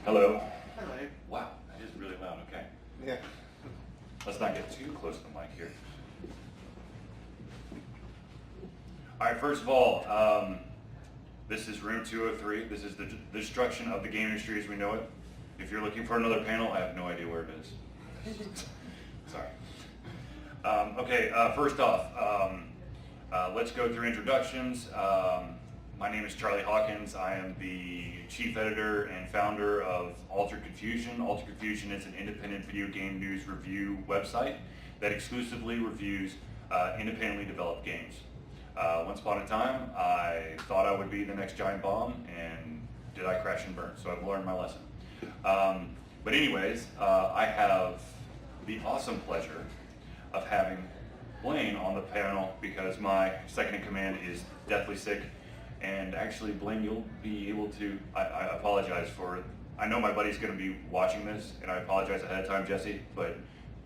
Hello. Hello. Wow, that is really loud. Okay. Yeah. Let's not get too close to the mic here. All right, first of all, this is room 203. This is the destruction of the game industry as we know it. If you're looking for another panel, I have no idea where it is. Sorry. Okay, first off, let's go through introductions. My name is Charlie Hawkins. I am the chief editor and founder of Altered Confusion. Altered Confusion is an independent video game news review website that exclusively reviews independently developed games. Once upon a time, I thought I would be the next giant bomb, and did I crash and burn? So I've learned my lesson. But anyways, I have the awesome pleasure of having Blaine on the panel because my second in command is deathly sick. And actually, Blaine, you'll be able to, I apologize for it. I know my buddy's going to be watching this, and I apologize ahead of time, Jesse, but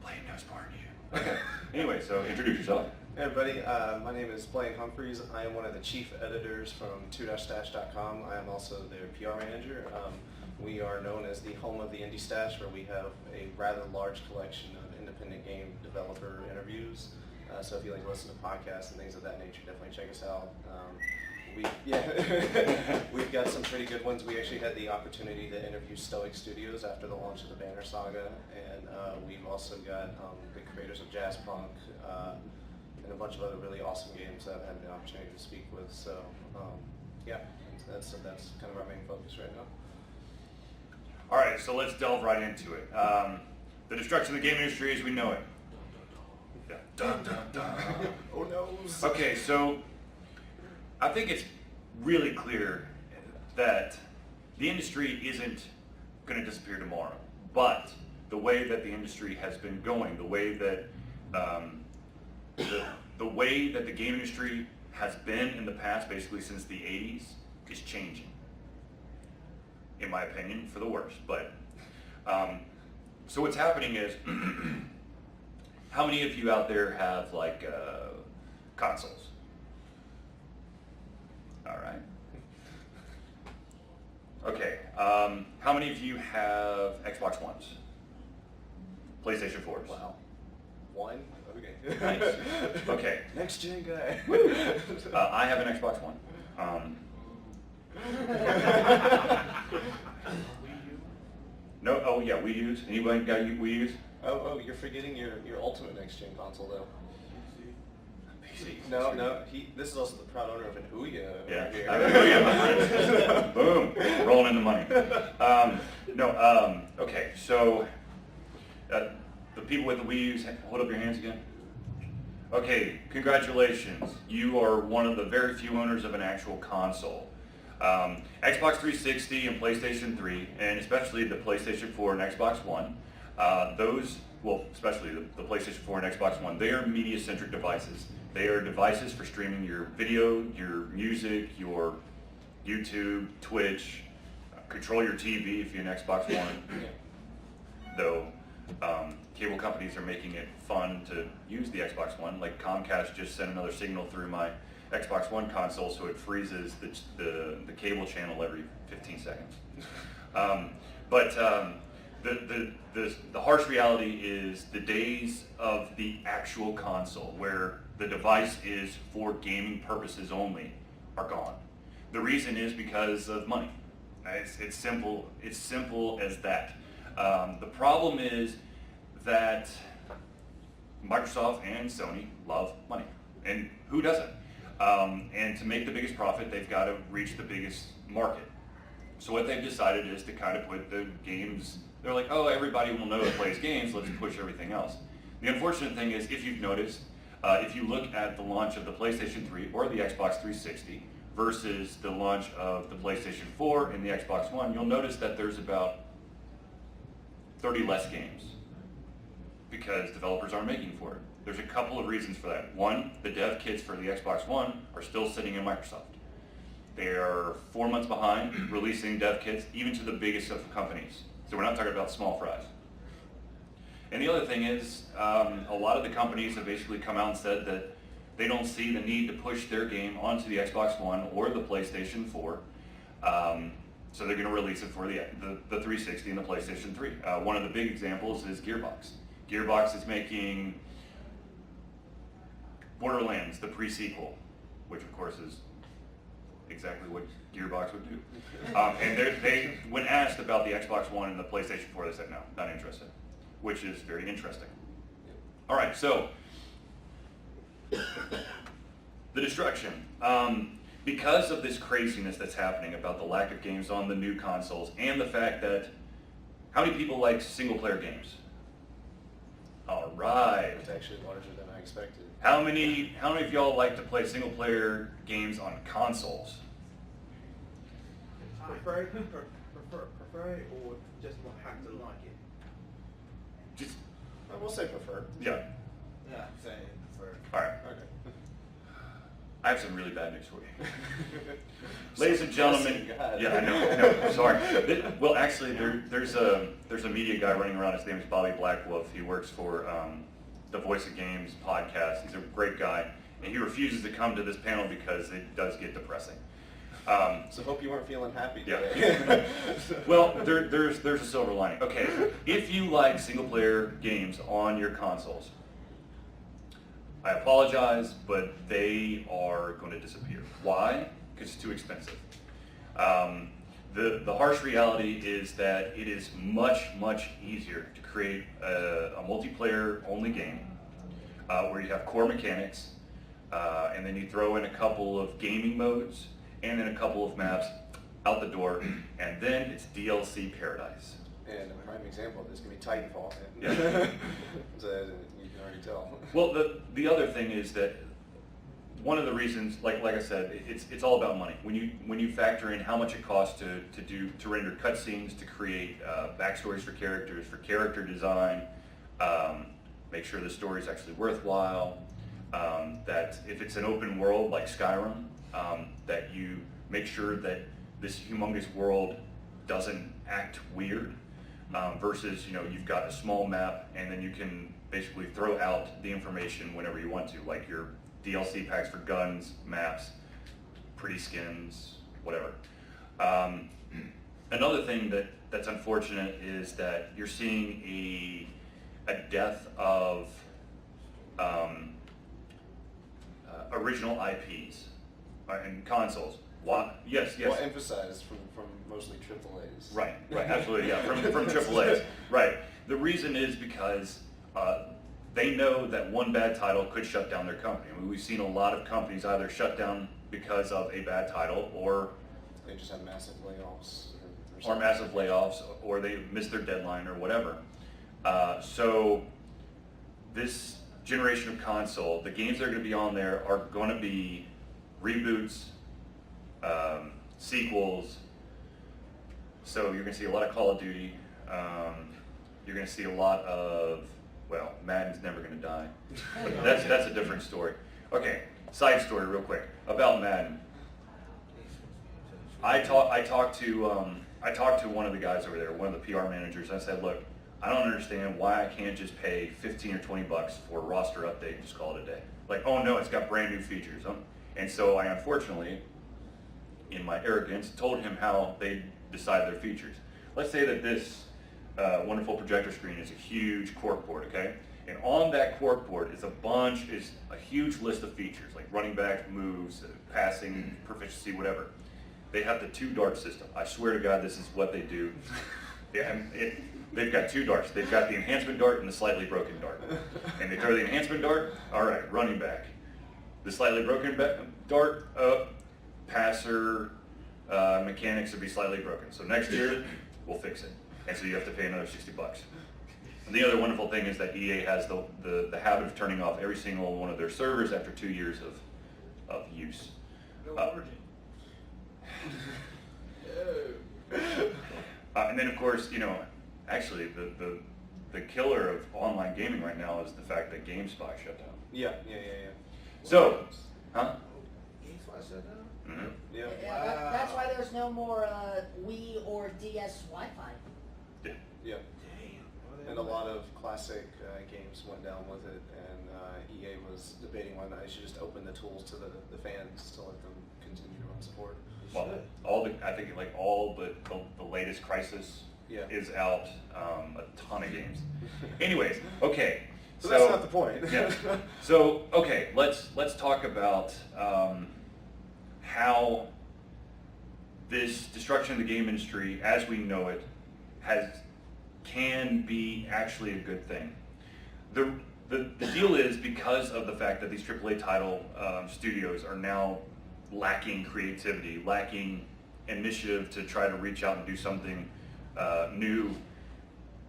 Blaine knows more than you. Okay. Anyway, so introduce yourself. Hey everybody, my name is Blaine Humphreys. I am one of the chief editors from 2-stash.com. I am also their PR manager. We are known as the home of the Indie Stash, where we have a rather large collection of independent game developer interviews. So if you like listen to podcasts and things of that nature, definitely check us out. We've got some pretty good ones. We actually had the opportunity to interview Stoic Studios after the launch of the Banner Saga, and we've also got the creators of Jazz Punk and a bunch of other really awesome games that I've had the opportunity to speak with. So yeah, that's kind of our main focus right now. All right, so let's delve right into it. The destruction of the game industry as we know it. Yeah. Dun, dun, dun. Oh no. Okay, so I think it's really clear that the industry isn't going to disappear tomorrow, but the way that the industry has been going, the way that the way that the game industry has been in the past, basically since the 80s, is changing. In my opinion, for the worse. But so what's happening is, how many of you out there have like consoles? All right. Okay. How many of you have Xbox Ones? PlayStation 4s? Wow. One? Okay. Nice. Okay. Next gen guy. I have an Xbox One. No. Oh yeah, Wii U's. Anybody got Wii U's? Oh, you're forgetting your ultimate next gen console though. PC. No. This is also the proud owner of an Ouya. Yeah. Right here. I have an Ouya. Boom. Rolling in the money. Okay. So the people with the Wii U's, hold up your hands again. Okay. Congratulations. You are one of the very few owners of an actual console. Xbox 360 and PlayStation 3, and especially the PlayStation 4 and Xbox One, especially the PlayStation 4 and Xbox One, they are media-centric devices. They are devices for streaming your video, your music, your YouTube, Twitch, control your TV if you're an Xbox One. Though cable companies are making it fun to use the Xbox One, like Comcast just sent another signal through my Xbox One console, so it freezes the cable channel every 15 seconds. The harsh reality is the days of the actual console, where the device is for gaming purposes only, are gone. The reason is because of money. It's simple. It's simple as that. The problem is that Microsoft and Sony love money, and who doesn't? And to make the biggest profit, they've got to reach the biggest market. So what they've decided is to kind of put the games, they're like, oh, everybody will know that plays games, let's push everything else. The unfortunate thing is, if you've noticed, if you look at the launch of the PlayStation 3 or the Xbox 360 versus the launch of the PlayStation 4 and the Xbox One, you'll notice that there's about 30 less games because developers aren't making for it. There's a couple of reasons for that. One, the dev kits for the Xbox One are still sitting in Microsoft. They are 4 months behind releasing dev kits, even to the biggest of companies. So we're not talking about small fries. And the other thing is, a lot of the companies have basically come out and said that they don't see the need to push their game onto the Xbox One or the PlayStation 4 So they're going to release it for the 360 and the PlayStation 3. One of the big examples is Gearbox. Gearbox is making Borderlands, the pre-sequel, which of course is exactly what Gearbox would do. And they, when asked about the Xbox One and the PlayStation 4, they said no, not interested, which is very interesting. All right, so the destruction. Because of this craziness that's happening about the lack of games on the new consoles and the fact that, how many people like single-player games? All right. It's actually larger than I expected. How many of y'all like to play single-player games on consoles? Prefer it or just not have to like it? Just, I will say prefer. yeah. Yeah, say prefer. All right. Okay. I have some really bad news for you. Ladies and gentlemen, God. yeah, I know, sorry. Well, actually, there's a media guy running around. His name is Bobby Blackwolf. He works for the Voice of Games podcast. He's a great guy, and he refuses to come to this panel because it does get depressing. So hope you weren't feeling happy Yeah. today. Well, there's a silver lining. Okay, if you like single-player games on your consoles, I apologize, but they are going to disappear. Why? Because it's too expensive. The harsh reality is that it is much easier to create a multiplayer-only game where you have core mechanics, and then you throw in a couple of gaming modes, and then a couple of maps out the door, and then it's DLC paradise. And a prime example of this can be Titanfall. Yeah. So you can already tell. Well, the other thing is that one of the reasons, like I said, it's all about money. When you factor in how much it costs to render cutscenes, to create backstories for character design, make sure the story is actually worthwhile. That if it's an open world like Skyrim, that you make sure that this humongous world doesn't act weird. Versus, you've got a small map and then you can basically throw out the information whenever you want to, like your DLC packs for guns, maps, pretty skins, whatever. Another thing that's unfortunate is that you're seeing a death of original IPs and consoles. What? Yes. Well, emphasized from mostly AAAs. Right, absolutely, yeah, from AAAs. Right. The reason is because they know that one bad title could shut down their company. I mean, we've seen a lot of companies either shut down because of a bad title, or they just have massive layoffs. Or massive layoffs, or they missed their deadline, or whatever. So this generation of console, the games that are going to be on there are going to be reboots, sequels. So you're going to see a lot of Call of Duty. You're going to see a lot of, well, Madden's never going to die. But that's a different story. Okay, side story real quick about Madden. I talked to one of the guys over there, one of the PR managers. I said, look, I don't understand why I can't just pay 15 or 20 bucks for a roster update and just call it a day. Like, oh no, it's got brand new features. And so I unfortunately, in my arrogance, told him how they decide their features. Let's say that this wonderful projector screen is a huge corkboard, okay? And on that corkboard is a huge list of features, like running back moves, passing, proficiency, whatever. They have the 2-dart system. I swear to God, this is what they do. They've got 2 darts. They've got the enhancement dart and the slightly broken dart. And they throw the enhancement dart, all right, running back. The slightly broken dart, passer, mechanics would be slightly broken. So next year, we'll fix it. And so you have to pay another 60 bucks. And the other wonderful thing is that EA has the habit of turning off every single one of their servers after 2 years of use. No origin. And then of course, actually the killer of online gaming right now is the fact that GameSpy shut down. Yeah. So, huh? GameSpy shut down? Mm-hmm. Yeah. Yeah, that's why there's no more Wii or DS Wi-Fi. Yeah. Yeah. Damn. And a lot of classic games went down with it, and EA was debating whether they should just open the tools to the fans to let them continue to run support. Well, I think like all but the latest Crisis Yeah. is out, a ton of games. Anyways, okay. So that's not the point. Yeah. So okay, let's talk about how this destruction of the game industry, as we know it, can be actually a good thing. The deal is, because of the fact that these AAA title studios are now lacking creativity, lacking initiative to try to reach out and do something new.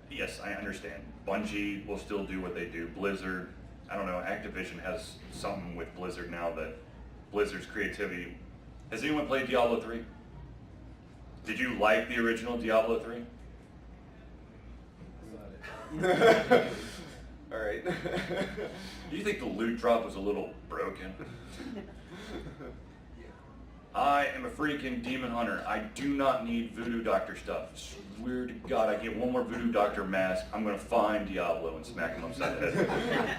Yes, I understand. Bungie will still do what they do. Blizzard, I don't know, Activision has something with Blizzard now that Blizzard's creativity. Has anyone played Diablo 3? Did you like the original Diablo 3? All right. Do you think the loot drop was a little broken? I am a freaking demon hunter. I do not need voodoo doctor stuff. Swear to God, I get one more voodoo doctor mask, I'm gonna find Diablo and smack him upside the head.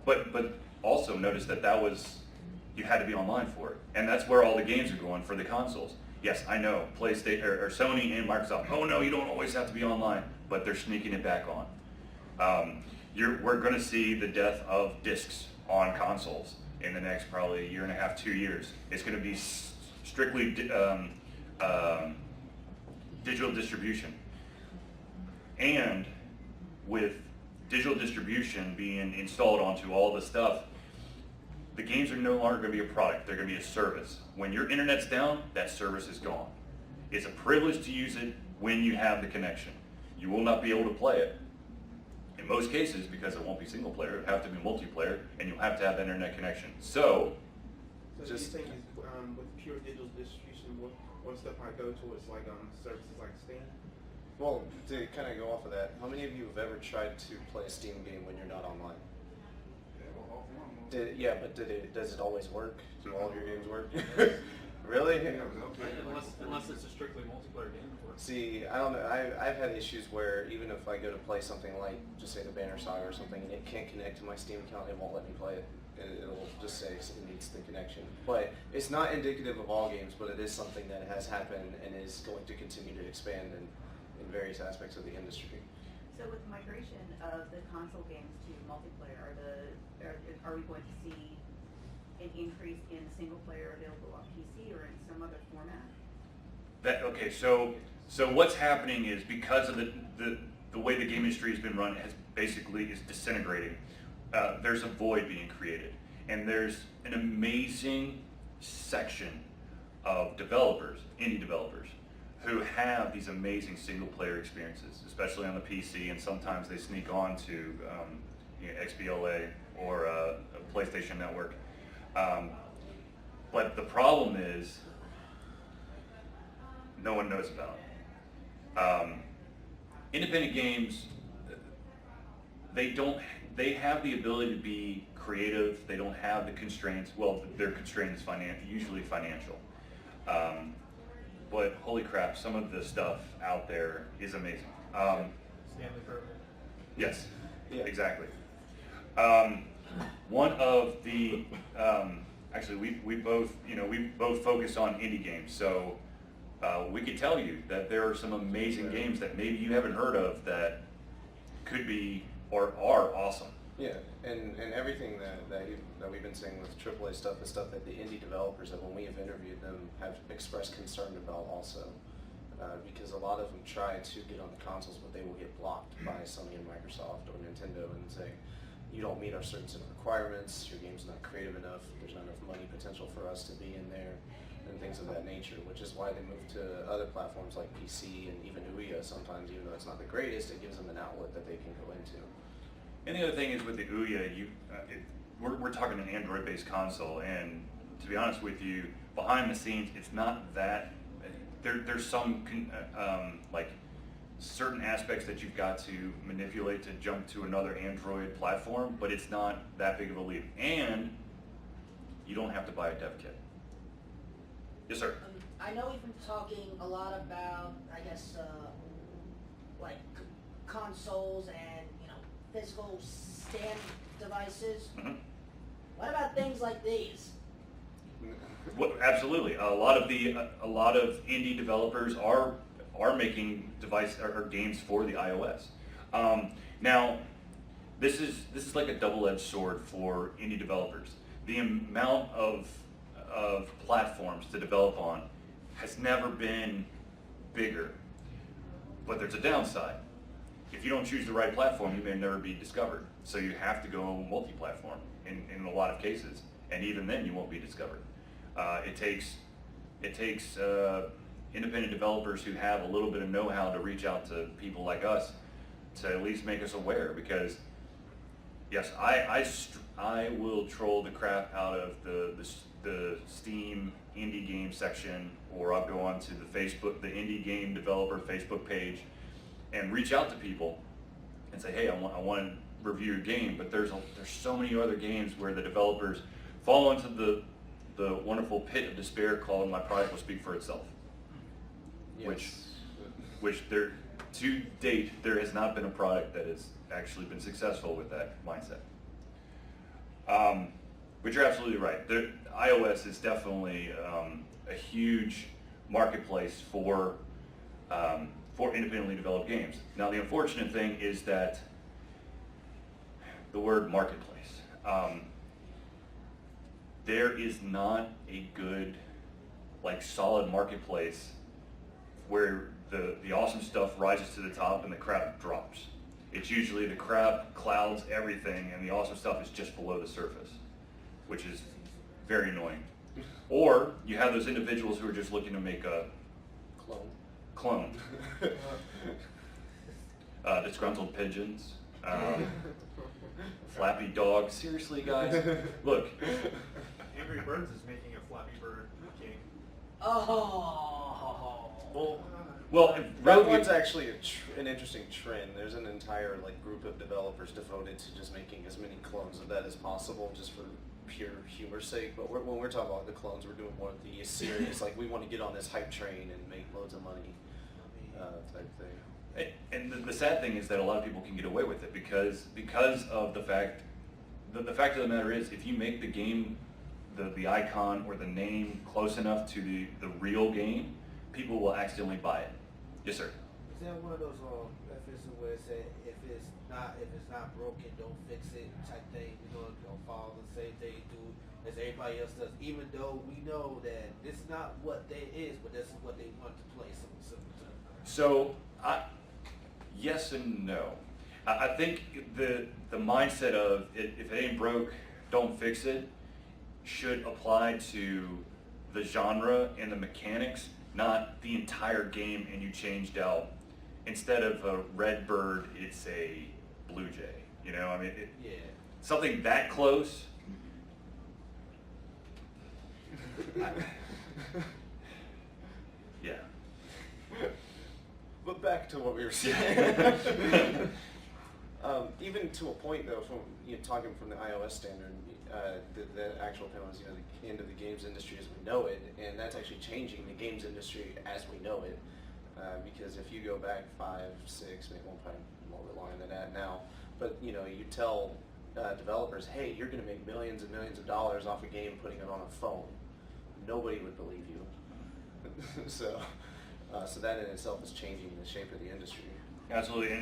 But also notice that was, you had to be online for it. And that's where all the games are going for the consoles. Yes, I know, PlayStation or Sony and Microsoft, oh no, you don't always have to be online, but they're sneaking it back on. We're gonna see the death of discs on consoles in the next probably year and a half, 2 years. It's going to be strictly digital distribution. And with digital distribution being installed onto all the stuff, the games are no longer going to be a product. They're going to be a service. When your internet's down, that service is gone. It's a privilege to use it when you have the connection. You will not be able to play it. In most cases, because it won't be single player, it'll have to be multiplayer, and you'll have to have the internet connection. So just think with pure digital distribution, what stuff I go towards, like services like Steam? Well, to kind of go off of that, how many of you have ever tried to play a Steam game when you're not online? Does it always work? Do all of your games work? Really? Unless it's a strictly multiplayer game. See, I don't know. I've had issues where even if I go to play something like, just say the Banner Saga or something, and it can't connect to my Steam account, it won't let me play it. It'll just say it needs the connection. But it's not indicative of all games, but it is something that has happened and is going to continue to expand in various aspects of the industry. So with the migration of the console games to multiplayer, are we going to see an increase in the single player available on PC or in some other format? Okay, so what's happening is, because of the way the game industry has been run, is disintegrating. There's a void being created, and there's an amazing section of developers, indie developers, who have these amazing single player experiences, especially on the PC, and sometimes they sneak on to XBLA or PlayStation Network. But the problem is, no one knows about it. Independent games, they have the ability to be creative. They don't have the constraints. Well, their constraint is usually financial. But holy crap, some of the stuff out there is amazing. Stanley Purple. Yes, Yeah. exactly. One of the actually we both focus on indie games, so we could tell you that there are some amazing games that maybe you haven't heard of that could be or are awesome. Yeah, and everything that we've been saying with AAA stuff is stuff that the indie developers, that when we have interviewed them, have expressed concern about also. Because a lot of them try to get on the consoles, but they will get blocked by Sony and Microsoft or Nintendo and say, you don't meet our certain set of requirements, your game's not creative enough, there's not enough money potential for us to be in there, and things of that nature, which is why they move to other platforms like PC and even Ouya sometimes, even though it's not the greatest, it gives them an outlet that they can go into. And the other thing is, with the Ouya, we're talking an Android-based console, and to be honest with you, behind the scenes, it's not that. There's some like certain aspects that you've got to manipulate to jump to another Android platform, but it's not that big of a leap, and you don't have to buy a dev kit. Yes, sir. I know we've been talking a lot about, I guess, like consoles and physical stand devices. Mm-hmm. What about things like these? Absolutely. A lot of indie developers are making games for the iOS. Now, this is like a double-edged sword for indie developers. The amount of platforms to develop on has never been bigger, but there's a downside. If you don't choose the right platform, you may never be discovered. So you have to go multi-platform in a lot of cases, and even then you won't be discovered. It takes independent developers who have a little bit of know-how to reach out to people like us to at least make us aware, because yes, I will troll the crap out of the Steam indie game section, or I'll go onto the indie game developer Facebook page and reach out to people and say, hey, I want to review your game, but there's so many other games where the developers fall into the wonderful pit of despair called "my product will speak for itself," Yes. which there, to date, there has not been a product that has actually been successful with that mindset. But you're absolutely right. iOS is definitely a huge marketplace for independently developed games. Now, the unfortunate thing is that the word marketplace. There is not a good, solid marketplace where the awesome stuff rises to the top and the crap drops. It's usually the crap clouds everything and the awesome stuff is just below the surface, which is very annoying. Or you have those individuals who are just looking to make a clone. Disgruntled pigeons, Flappy Dog. Seriously, guys, look. Angry Birds is making a Flappy Bird game. Oh. Well, That one's actually an interesting trend. There's an entire group of developers devoted to just making as many clones of that as possible, just for pure humor's sake. But when we're talking about the clones, we're doing more of the serious, we want to get on this hype train and make loads of money type thing. And the sad thing is that a lot of people can get away with it because of the fact of the matter is, if you make the game, the icon or the name close enough to the real game, people will accidentally buy it. Yes, sir. Is that one of those references where it said if it's not broken, don't fix it type thing? We're gonna follow the same thing as everybody else does, even though we know that this is not what they is, but this is what they want to play. So, yes and no. I think the mindset of if it ain't broke, don't fix it should apply to the genre and the mechanics, not the entire game and you changed out. Instead of a red bird, it's a blue jay. Yeah. Something that close. Yeah. But back to what we were saying. Even to a point, though, from talking from the iOS standard, the actual panel is the end of the games industry as we know it, and that's actually changing the games industry as we know it. Because if you go back 5, 6, maybe probably more reliant than that now, but you tell developers, hey, you're going to make millions and millions of dollars off a game putting it on a phone. Nobody would believe you. So that in itself is changing the shape of the industry. Absolutely,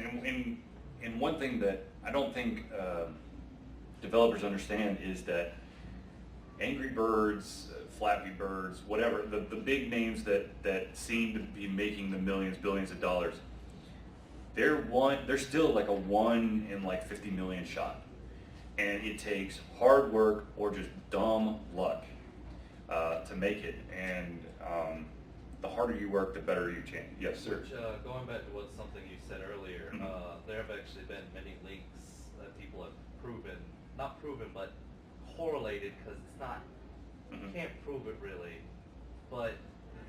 and one thing that I don't think developers understand is that Angry Birds, Flappy Birds, whatever, the big names that seem to be making the millions, billions of dollars, they're still like a 1 in 50 million shot. And it takes hard work or just dumb luck to make it. And the harder you work, the better you change. Yes, sir. Which, going back to something you said earlier, there have actually been many leaks that people have not proven, but correlated, because it's not, you can't prove it really, but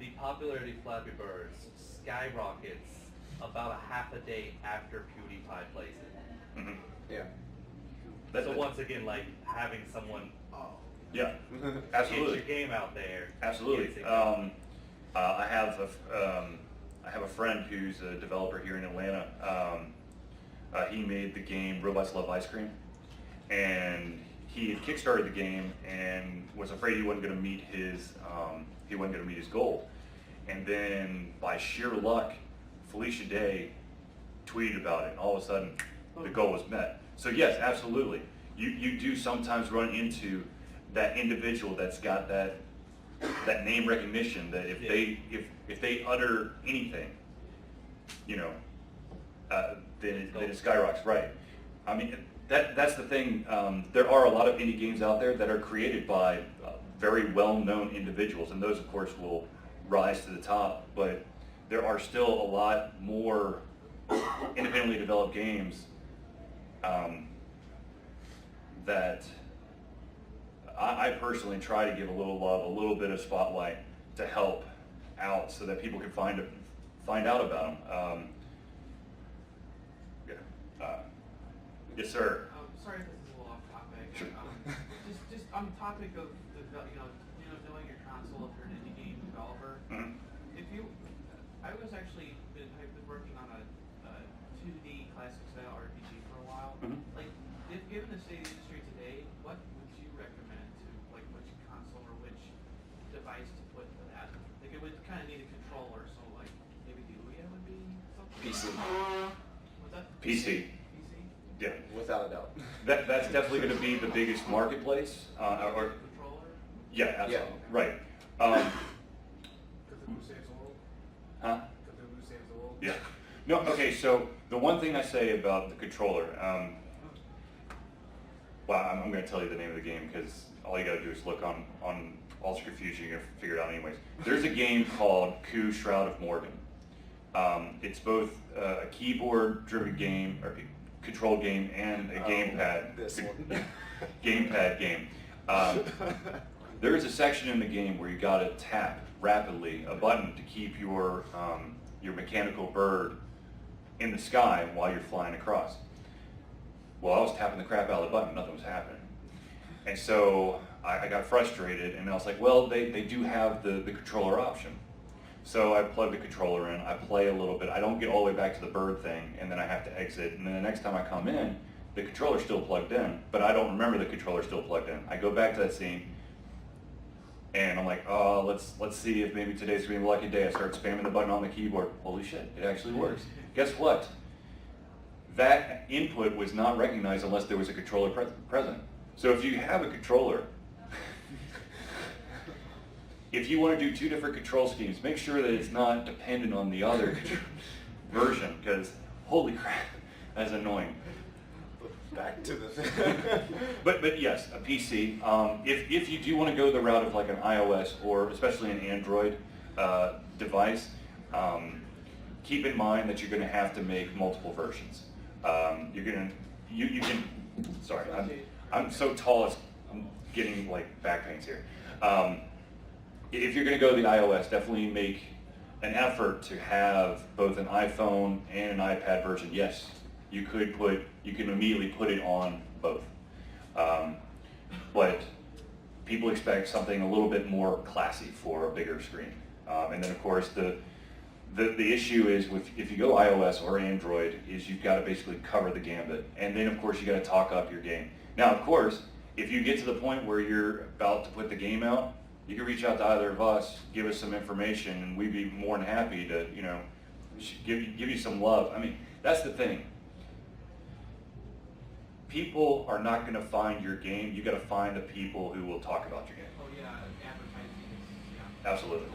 the popularity of Flappy Birds skyrockets about a half a day after PewDiePie plays it. Mm-hmm. Yeah. So once again, having someone, Yeah, get absolutely. your game out there. Absolutely. gets it I have a friend who's a developer here in Atlanta. He made the game Robots Love Ice Cream, and he had kickstarted the game and was afraid he wasn't going to meet his goal. And then by sheer luck, Felicia Day tweeted about it, and all of a sudden the goal was met. So yes, absolutely. You do sometimes run into that individual that's got that name recognition, that if they utter anything, you know, then it skyrockets, right? I mean, that's the thing. There are a lot of indie games out there that are created by very well-known individuals, and those, of course, will rise to the top. But there are still a lot more independently developed games that I personally try to give a little love, a little bit of spotlight to help out, so that people can find out about them. Yes, sir. Sorry if this is a little off topic. Sure. Just on the topic of knowing your console if you're an indie game developer. Mhm. I was actually been working on a 2D classic style RPG for a while. Mhm. Like, given the state of the industry today, what would you recommend to which console or which device to put for that? Like, it would kind of need a controller, so like maybe the Ouya would be something. PC. What's that? PC. Yeah, Without a doubt. that's definitely going to be the biggest marketplace. Or Controller? yeah, absolutely. Yeah. Right. Because the Blue saves the world. Huh? Because the Blue saves the world. Yeah. No. Okay. So the one thing I say about the controller, well, I'm going to tell you the name of the game, because all you got to do is look on Ultra Confusion. You're going to figure it out anyways. There's a game called Coup Shroud of Morgan. It's both a keyboard-driven game, or control game, and a gamepad. This one. Gamepad game. There is a section in the game where you got to tap rapidly a button to keep your mechanical bird in the sky while you're flying across. Well, I was tapping the crap out of the button, nothing was happening. And so I got frustrated, and I was like, well, they do have the controller option. So I plug the controller in, I play a little bit, I don't get all the way back to the bird thing, and then I have to exit, and then the next time I come in, the controller's still plugged in, but I don't remember the controller's still plugged in. I go back to that scene, and I'm like, oh, let's see if maybe today's gonna be a lucky day. I start spamming the button on the keyboard. Holy shit, it actually works. Guess what? That input was not recognized unless there was a controller present. So if you have a controller, if you want to do two different control schemes, make sure that it's not dependent on the other version, because holy crap, that's annoying. Back to the thing. But yes, a PC. If you do want to go the route of like an iOS or especially an Android device, keep in mind that you're going to have to make multiple versions. You can. Sorry, I'm so tall, I'm getting like back pains here. If you're going to go the iOS, definitely make an effort to have both an iPhone and an iPad version. Yes, you can immediately put it on both. But people expect something a little bit more classy for a bigger screen. And then of course the issue is if you go iOS or Android is you've got to basically cover the gambit. And then of course you got to talk up your game. Now of course, if you get to the point where you're about to put the game out, you can reach out to either of us, give us some information, and we'd be more than happy to, give you some love. I mean, that's the thing. People are not going to find your game. You got to find the people who will talk about your game. Oh yeah, advertising is, yeah. Absolutely.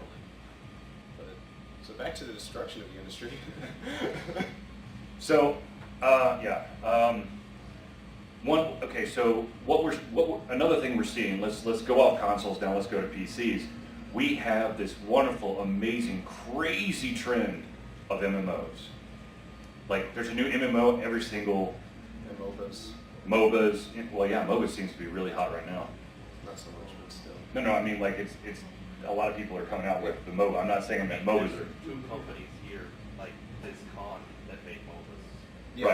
So back to the destruction of the industry. So, yeah. So another thing we're seeing. Let's go off consoles now. Let's go to PCs. We have this wonderful, amazing, crazy trend of MMOs. Like, there's a new MMO every single. And MOBAs. MOBAs. Well, yeah, MOBAs seems to be really hot right now. Not so much, but still. No, I mean, like, it's a lot of people are coming out with the MOBA. I'm not saying that MOBAs are. Two companies here, like this con, that make MOBAs. Yeah.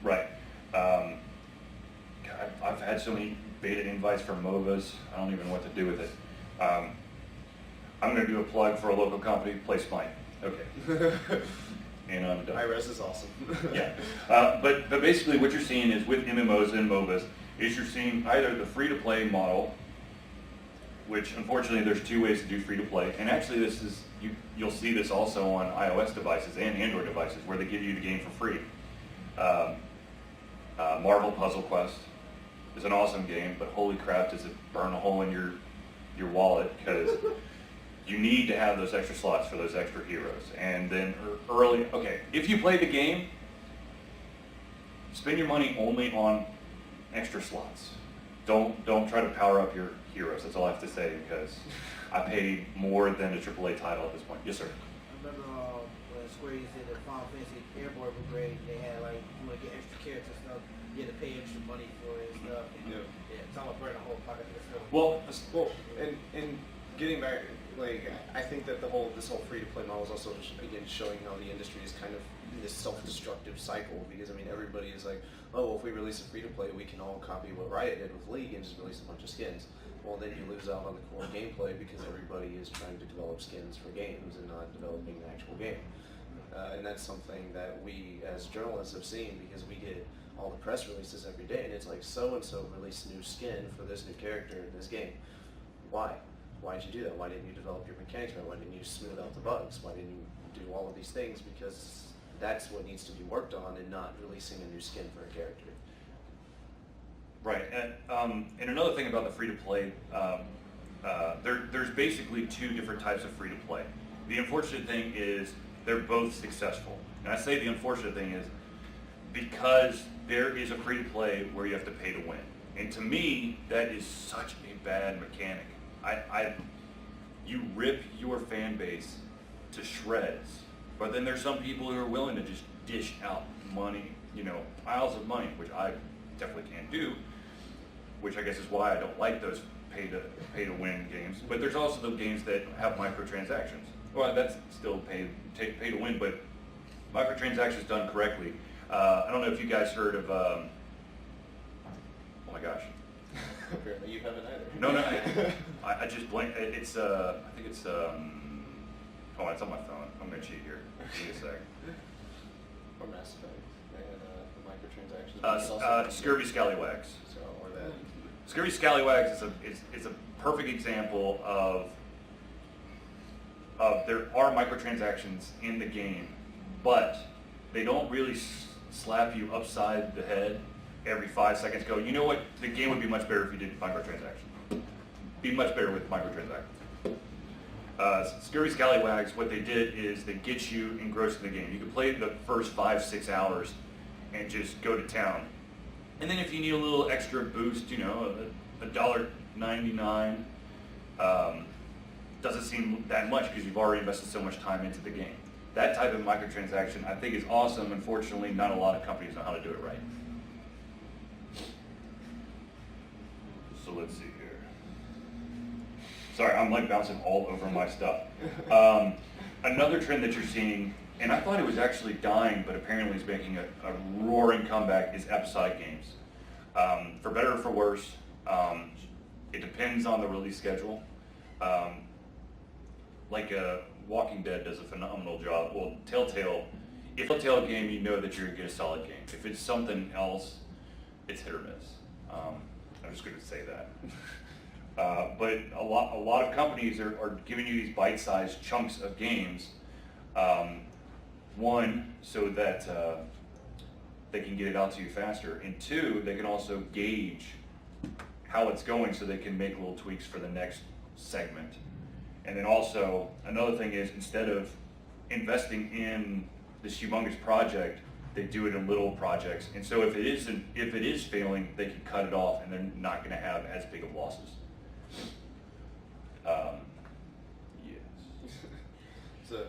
Right. God, I've had so many beta invites for MOBAs. I don't even know what to do with it. I'm going to do a plug for a local company, Play Smite. Okay. And I'm done. Hi-Res is awesome. Yeah. But basically what you're seeing is with MMOs and MOBAs, is you're seeing either the free-to-play model, which unfortunately there's two ways to do free-to-play, and actually this is, you'll see this also on iOS devices and Android devices where they give you the game for free. Marvel Puzzle Quest is an awesome game, but holy crap, does it burn a hole in your wallet, because you need to have those extra slots for those extra heroes. And then okay, if you play the game, spend your money only on extra slots. Don't try to power up your heroes. That's all I have to say, because I paid more than a AAA title at this point. Yes, sir. I remember when Square Enix did the Final Fantasy Airborne Brigade, they had like, you want to get extra character stuff, you had to pay extra money for it and stuff. Yeah, it's all about burning a whole pocket of stuff. Well, and getting back, like, I think that this whole free-to-play model is also, again, showing how the industry is kind of in this self-destructive cycle, because, I mean, everybody is like, oh, well, if we release a free-to-play, we can all copy what Riot did with League and just release a bunch of skins. Well, then you lose out on the core gameplay, because everybody is trying to develop skins for games and not developing an actual game. And that's something that we, as journalists, have seen, because we get all the press releases every day, and it's like, so-and-so released a new skin for this new character in this game. Why? Why did you do that? Why didn't you develop your mechanics right? Why didn't you smooth out the bugs? Why didn't you do all of these things? Because that's what needs to be worked on, and not releasing a new skin for a character. Right, and another thing about the free-to-play, there's basically two different types of free-to-play. The unfortunate thing is they're both successful. And I say the unfortunate thing is because there is a free-to-play where you have to pay to win. And to me, that is such a bad mechanic. You rip your fan base to shreds, but then there's some people who are willing to just dish out money, piles of money, which I definitely can't do, which I guess is why I don't like those pay to win games. But there's also the games that have microtransactions. Well, that's still pay to win, but microtransactions done correctly. I don't know if you guys heard of, oh my gosh. Apparently you haven't either. No, I just blanked. I think it's, oh, it's on my phone. I'm gonna cheat here. Give me a sec. Or Mass Effect. They had the microtransactions. Scurvy Scallywags. So, or that. Scurvy Scallywags is a perfect example of there are microtransactions in the game, but they don't really slap you upside the head every 5 seconds. Go, you know what? The game would be much better if you did microtransactions. Be much better with microtransactions. Scurvy Scallywags, what they did is they get you engrossed in the game. You can play the first 5-6 hours and just go to town. And then if you need a little extra boost, $1.99 doesn't seem that much because you've already invested so much time into the game. That type of microtransaction I think is awesome. Unfortunately, not a lot of companies know how to do it right. So let's see here. Sorry, I'm like bouncing all over my stuff. Another trend that you're seeing, and I thought it was actually dying, but apparently is making a roaring comeback, is episodic games. For better or for worse, it depends on the release schedule. Walking Dead does a phenomenal job. Well, Telltale, if it's a Telltale game, you know that you're going to get a solid game. If it's something else, it's hit or miss. I'm just going to say that. But a lot of companies are giving you these bite-sized chunks of games. One, so that they can get it out to you faster, and two, they can also gauge how it's going so they can make little tweaks for the next segment. And then also, another thing is, instead of investing in this humongous project, they do it in little projects. And so if it is failing, they can cut it off and they're not going to have as big of losses. Yes. So,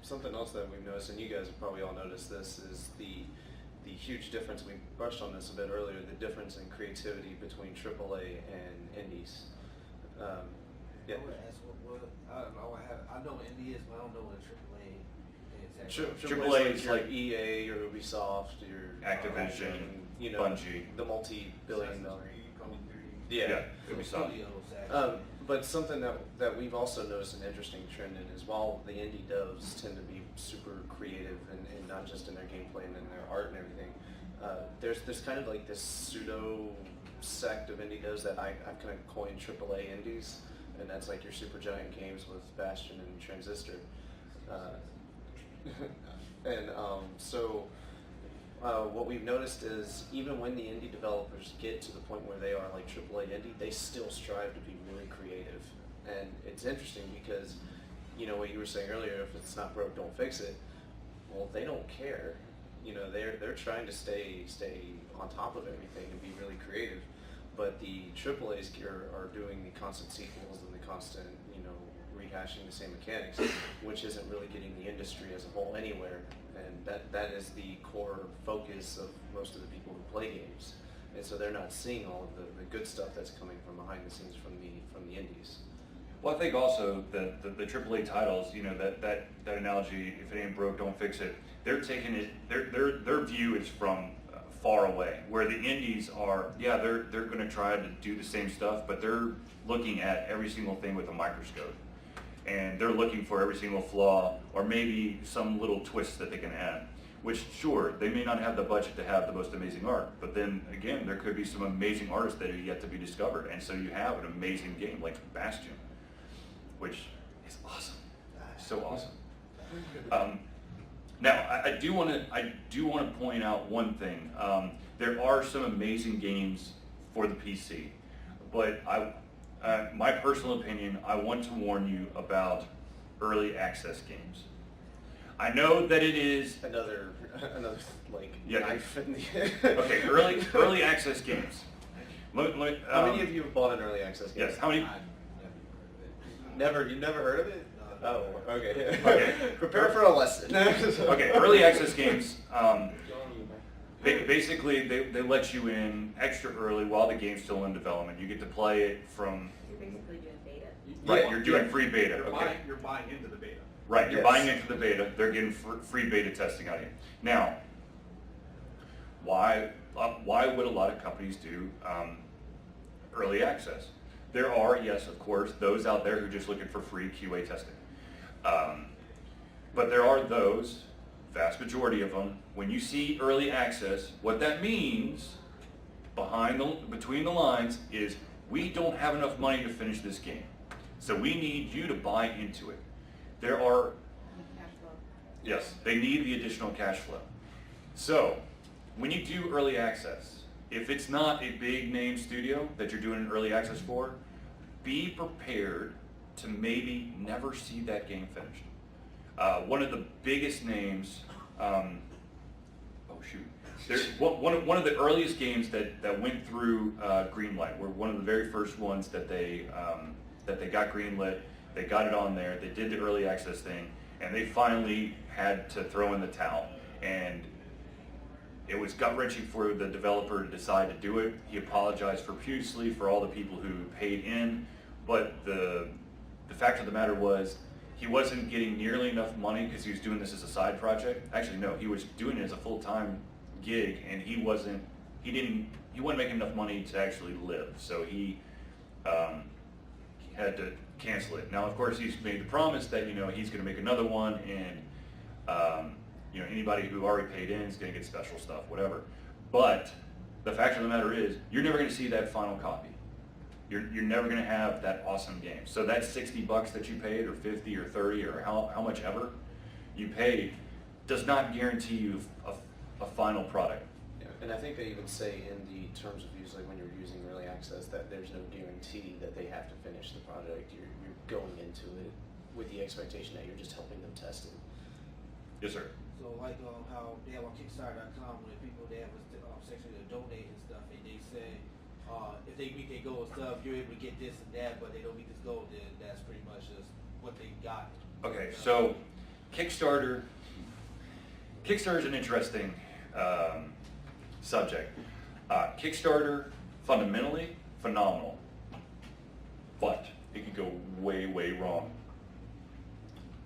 something else that we've noticed, and you guys have probably all noticed this, is the huge difference. We brushed on this a bit earlier, the difference in creativity between AAA and indies. Yeah. I know what indie is, but I don't know what AAA is. AAA is like EA or Ubisoft or Activision, Bungie. The multi-billion dollar. Yeah, Ubisoft. But something that we've also noticed an interesting trend in is, while the indie devs tend to be super creative and not just in their gameplay and in their art and everything, there's kind of like this pseudo sect of indie devs that I've kind of coined AAA indies, and that's like your Supergiant games with Bastion and Transistor. And so what we've noticed is even when the indie developers get to the point where they are like AAA indie, they still strive to be really creative. And it's interesting because, you know, what you were saying earlier, if it's not broke, don't fix it. Well, they don't care. You know, they're trying to stay on top of everything and be really creative. But the AAAs are doing the constant sequels and the constant, you know, rehashing the same mechanics, which isn't really getting the industry as a whole anywhere. And that is the core focus of most of the people who play games. And so they're not seeing all of the good stuff that's coming from behind the scenes from the indies. Well, I think also that the AAA titles, you know, that analogy, if it ain't broke, don't fix it. They're taking it. Their view is from far away. Where the indies are, yeah, they're going to try to do the same stuff, but they're looking at every single thing with a microscope, and they're looking for every single flaw or maybe some little twist that they can add. Which, sure, they may not have the budget to have the most amazing art, but then again, there could be some amazing artists that are yet to be discovered, and so you have an amazing game like Bastion, which is awesome, so awesome. Now, I do want to point out one thing. There are some amazing games for the PC, but my personal opinion, I want to warn you about early access games. I know that it is Another like Yeah. knife in the. okay. Early access games. How many of you have bought an early access game? Yes. How many? You've never heard of it? Oh, okay. Okay. Prepare for a lesson. Okay. Early access games. Basically, they let you in extra early while the game's still in development. You get to play it from. You're basically doing beta. Right. Yeah, You're doing yeah. free beta. You're, Okay. you're buying into the beta. Right, you're Yes. buying into the beta, they're getting free beta testing out of you. Now, why would a lot of companies do early access? There are, yes, of course, those out there who are just looking for free QA testing. But there are those, vast majority of them, when you see early access, what that means between the lines is we don't have enough money to finish this game. So we need you to buy into it. There are, Cash flow. yes, they need the additional cash flow. So, when you do early access, if it's not a big name studio that you're doing an early access for, be prepared to maybe never see that game finished. One of the biggest names, one of the earliest games that went through Greenlight, were one of the very first ones that they got greenlit. They got it on there, they did the early access thing, and they finally had to throw in the towel. And it was gut-wrenching for the developer to decide to do it. He apologized profusely for all the people who paid in, but the fact of the matter was he wasn't getting nearly enough money because he was doing this as a side project. Actually, no, he was doing it as a full-time gig, and he wasn't making enough money to actually live. So he had to cancel it. Now, of course, he's made the promise that, you know, he's going to make another one, and you know, anybody who already paid in is going to get special stuff, whatever. But the fact of the matter is, you're never going to see that final copy. You're never going to have that awesome game. So that $60 that you paid, or 50 or 30 or how much ever you paid, does not guarantee you a final product. Yeah, and I think they even say in the terms of use, like when you're using early access, that there's no guarantee that they have to finish the project. You're going into it with the expectation that you're just helping them test it. Yes, sir. So like how they have on Kickstarter.com, when people they have a section to donate and stuff, and they say if they meet their goal and stuff, you're able to get this and that, but they don't meet this goal, then that's pretty much just what they got. Okay, so Kickstarter is an interesting subject. Kickstarter, fundamentally, phenomenal, but it could go way, way wrong.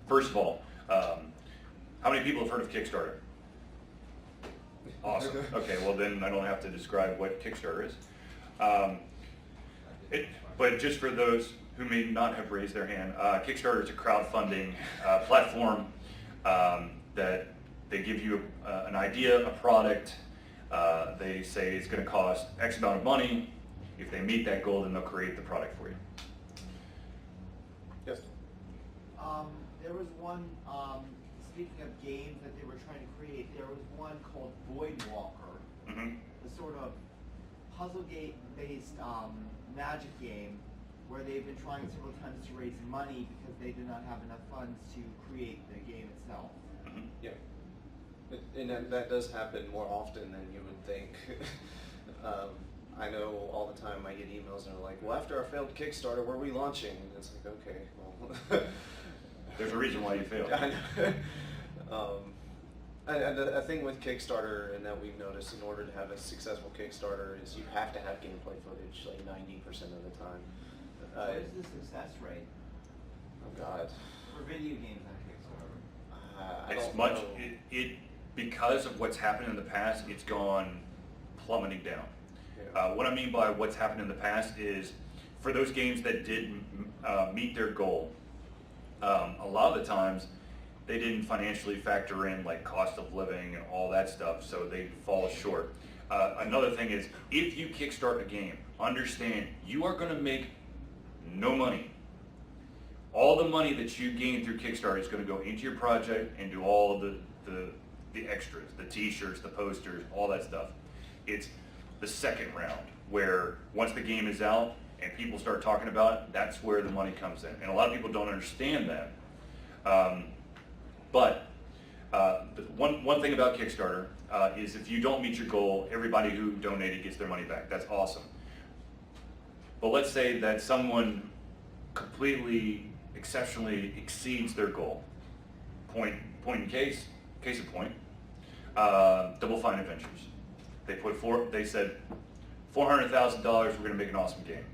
First of all, how many people have heard of Kickstarter? Awesome. Okay, well then I don't have to describe what Kickstarter is. But just for those who may not have raised their hand, Kickstarter is a crowdfunding platform that they give you an idea, a product, They say it's going to cost X amount of money. If they meet that goal, then they'll create the product for you. Yes. There was one, speaking of games that they were trying to create, there was one called Void Walker, Mm-hmm. the sort of puzzle game-based magic game where they've been trying several times to raise money because they did not have enough funds to create the game itself. Mm-hmm. Yeah. And that does happen more often than you would think. I know all the time I get emails and they're like, well, after our failed Kickstarter, where are we launching? And it's like, okay, well. There's a reason why you failed. I know. And the thing with Kickstarter, and that we've noticed, in order to have a successful Kickstarter, is you have to have gameplay footage, like 90% of the time. What is the success rate Oh God. for video games on Kickstarter? I It's don't much, know. because of what's happened in the past, it's gone plummeting down. Yeah. What I mean by what's happened in the past is, for those games that did meet their goal, a lot of the times they didn't financially factor in like cost of living and all that stuff, so they fall short. Another thing is, if you kickstart a game, understand you are going to make no money. All the money that you gain through Kickstarter is going to go into your project and do all of the extras, the t-shirts, the posters, all that stuff. It's the second round where once the game is out and people start talking about it, that's where the money comes in. And a lot of people don't understand that. But one thing about Kickstarter is if you don't meet your goal, everybody who donated gets their money back. That's awesome. But let's say that someone completely, exceptionally exceeds their goal. Point in case in point, Double Fine Adventures. They said $400,000, we're going to make an awesome game.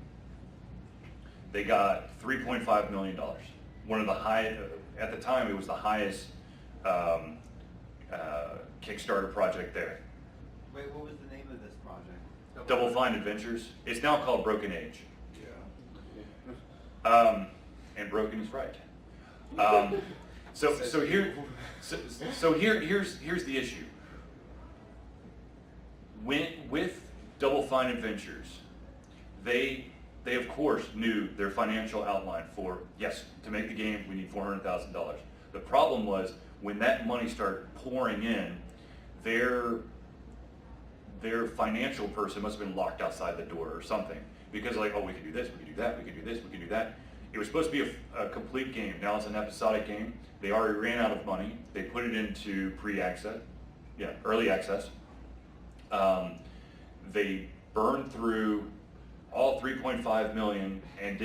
They got $3.5 million. One of the at the time, it was the highest Kickstarter project there. Wait, what was the name of this project? Double Fine Adventures. It's now called Broken Age. Yeah. And broken is right. So here's the issue. With Double Fine Adventures, they of course knew their financial outline for, yes, to make the game we need $400,000. The problem was when that money started pouring in, their financial person must have been locked outside the door or something, because like, oh, we could do this, we could do that, we could do this, we could do that. It was supposed to be a complete game. Now it's an episodic game. They already ran out of money. They put it into early access. They burned through all 3.5 million and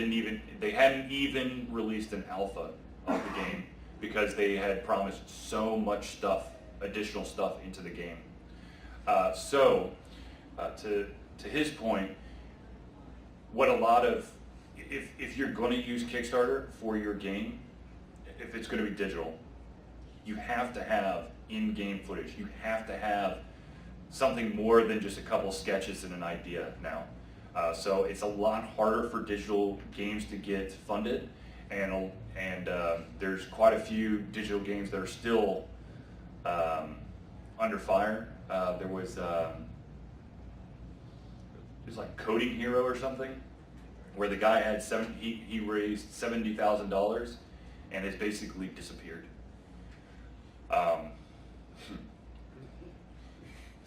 they hadn't even released an alpha of the game because they had promised so much stuff, additional stuff into the game. To his point, what a lot of, if you're going to use Kickstarter for your game, if it's going to be digital, you have to have in-game footage. You have to have something more than just a couple sketches and an idea now. So it's a lot harder for digital games to get funded, and there's quite a few digital games that are still under fire. There was like Coding Hero or something, where the guy had he raised $70,000 and has basically disappeared.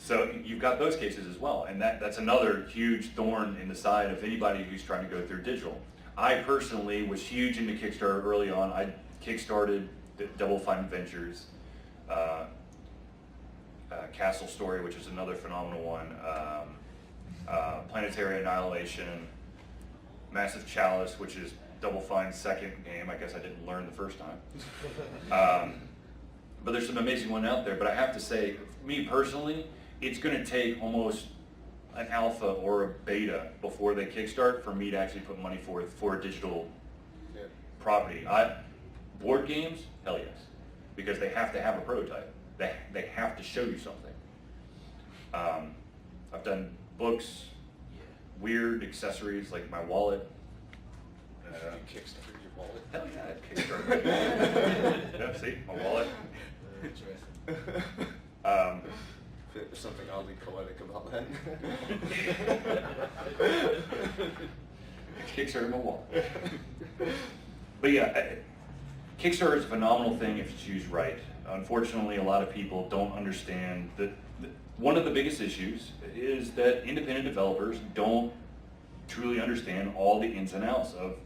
So you've got those cases as well, and that's another huge thorn in the side of anybody who's trying to go through digital. I personally was huge into Kickstarter early on. I kickstarted the Double Fine Adventures, Castle Story, which is another phenomenal one, Planetary Annihilation, Massive Chalice, which is Double Fine's second game. I guess I didn't learn the first time. But there's some amazing one out there. But I have to say, me personally, it's going to take almost an alpha or a beta before they kickstart for me to actually put money forth for a digital property. Board games, hell yes, because they have to have a prototype. They have to show you something. I've done books, weird accessories like my wallet. You Kickstarted your wallet? Hell yeah, I Kickstarted. Yeah, see, my wallet. Interesting. There's something oddly poetic about that. Kickstarter my wall. But yeah, Kickstarter is a phenomenal thing if it's used right. Unfortunately, a lot of people don't understand that one of the biggest issues is that independent developers don't truly understand all the ins and outs of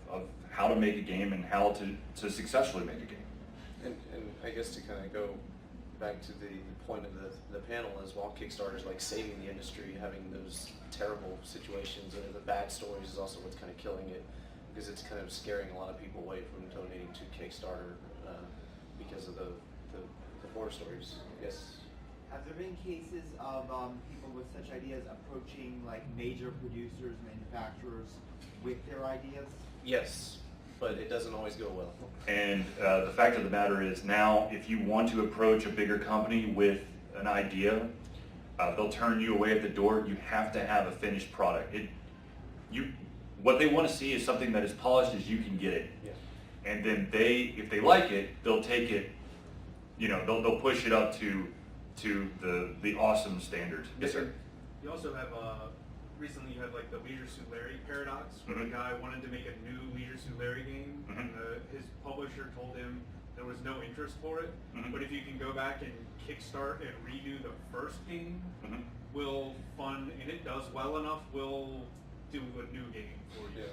how to make a game and how to successfully make a game. And I guess to kind of go back to the point of the panel is while Kickstarter's like saving the industry, having those terrible situations or the bad stories is also what's kind of killing it, because it's kind of scaring a lot of people away from donating to Kickstarter because of the horror stories. Yes. Have there been cases of people with such ideas approaching like major producers, manufacturers with their ideas? Yes, but it doesn't always go well. And the fact of the matter is now, if you want to approach a bigger company with an idea, they'll turn you away at the door. You have to have a finished product. What they want to see is something that is polished as you can get it. Yeah. And then if they like it, they'll take it, they'll push it up to the awesome standard. Yes, sir. You also have, recently you had like the Leisure Suit Larry paradox, where Mhm. a guy wanted to make a new Leisure Suit Larry game, and his publisher told him there was no interest for it, but if you can go back and kickstart and redo the first game, we'll fund, and it does well enough, we'll do a new game for you.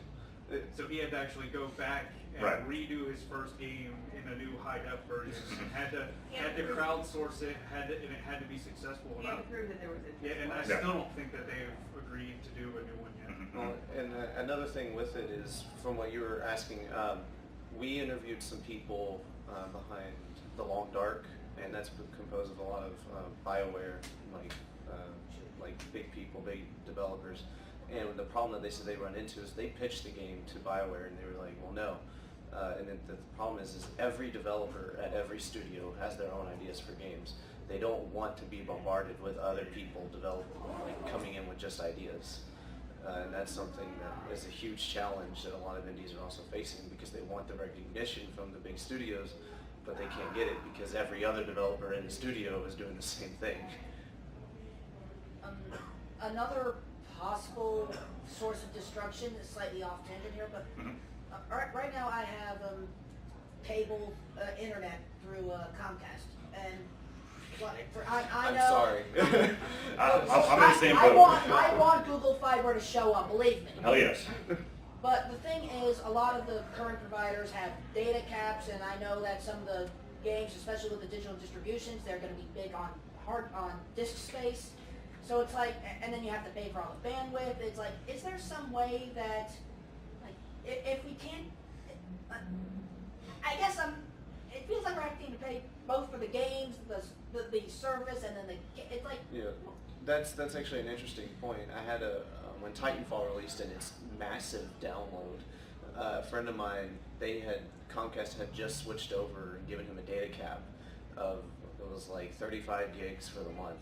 Yeah. So he had to actually go back and Right. redo his first game in a new high-def version, and had to Yeah. crowdsource it, and it had to be successful. You had to prove that there was Yeah, interest. and I Yeah. still don't think that they've agreed to do a new one yet. Well, and another thing with it is, from what you were asking, we interviewed some people behind The Long Dark, and that's composed of a lot of BioWare, like big people, big developers. And the problem that they said they run into is they pitched the game to BioWare, and they were like, well, no. And then the problem is every developer at every studio has their own ideas for games. They don't want to be bombarded with other people coming in with just ideas. And that's something that is a huge challenge that a lot of indies are also facing, because they want the recognition from the big studios, but they can't get it because every other developer in the studio is doing the same thing. Another possible source of destruction is slightly off tangent here, but right now I have cable internet through Comcast, and I I'm know. sorry. I'm in the same I boat. want Google Fiber to show up, believe me. Hell yes. But the thing is, a lot of the current providers have data caps, and I know that some of the games, especially with the digital distributions, they're going to be big on disk space. So it's like, and then you have to pay for all the bandwidth. It's like, is there some way that, like, if we can't, I guess it feels like we're having to pay both for the games, the service, and then it's like. Yeah, that's actually an interesting point. I had when Titanfall released and its massive download, a friend of mine, Comcast had just switched over and given him a data cap of, it was like 35 gigs for the month.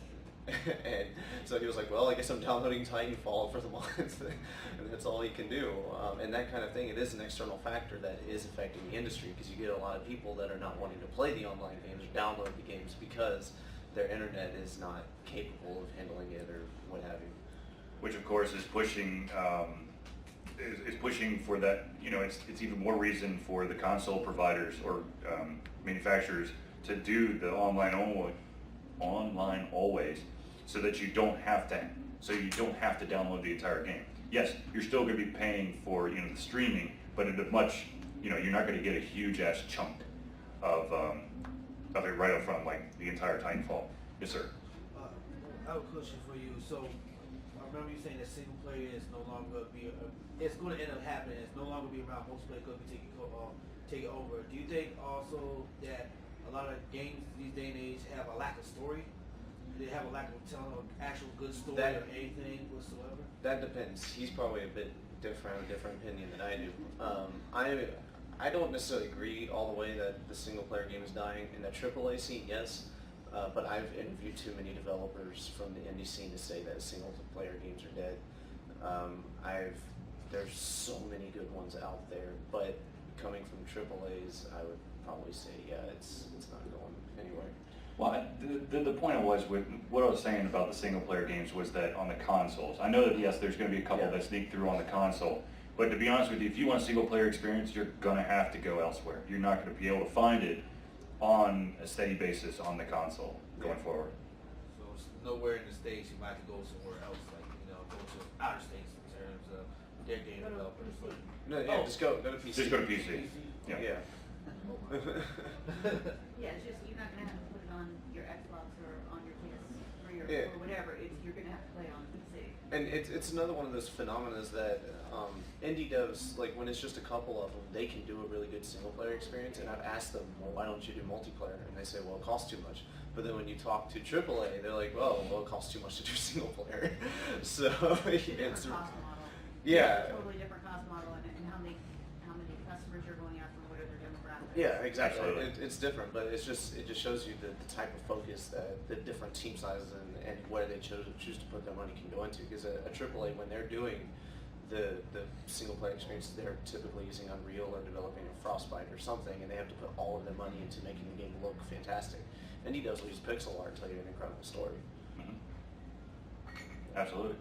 And so he was like, well, I guess I'm downloading Titanfall for the month, and that's all he can do. And that kind of thing, it is an external factor that is affecting the industry, because you get a lot of people that are not wanting to play the online games or download the games because their internet is not capable of handling it or what have you. Which of course is pushing is pushing for that. It's even more reason for the console providers or manufacturers to do the online always, so that you don't have to download the entire game. Yes, you're still going to be paying for the streaming, but at a much you're not going to get a huge ass chunk of it right up front, like the entire Titanfall. Yes, sir. I have a question for you. So, I remember you saying that single player is no longer it's going to end up happening. It's no longer be around. Multiplayer going to be taking over. Do you think also that a lot of games these day and age have a lack of story? Do they have a lack of telling an actual good story or anything whatsoever? That depends. He's probably a bit different opinion than I do. I don't necessarily agree all the way that the single player game is dying. In the AAA scene, yes, but I've interviewed too many developers from the indie scene to say that single player games are dead. There's so many good ones out there, but coming from AAAs, I would probably say, yeah, it's not going anywhere. Well, the point was with what I was saying about the single player games was that on the consoles, I know that yes, there's going to be a couple Yeah. that sneak through on the console, but to be honest with you, if you want a single player experience, you're going to have to go elsewhere. You're not going to be able to find it on a steady basis on the console going forward. So it's nowhere in the States, you might have to go somewhere else, like, go to outer states in terms of their game Go to developers. PC. No, yeah, Oh. just go to PC. Just go to PC. Yeah. Yeah. Yeah, it's just, you're not gonna have to put it on your Xbox or on your PS or your, Yeah. or whatever, you're gonna have to play on PC. And it's another one of those phenomena that indie devs, like when it's just a couple of them, they can do a really good single player experience. And I've asked them, well, why don't you do multiplayer? And they say, well, it costs too much. But then when you talk to AAA, they're like, well, it costs too much to do single player. So Different it's cost model. yeah. Totally different cost model and how many customers you're going after, what are their demographics. Yeah, exactly. Absolutely. It's different, but it just shows you the type of focus that the different team sizes and where they choose to put their money can go into. Because a AAA, when they're doing the single player experience, they're typically using Unreal or developing a Frostbite or something, and they have to put all of their money into making the game look fantastic. Indie devs will use pixel art to tell you an incredible story. Mhm. Absolutely.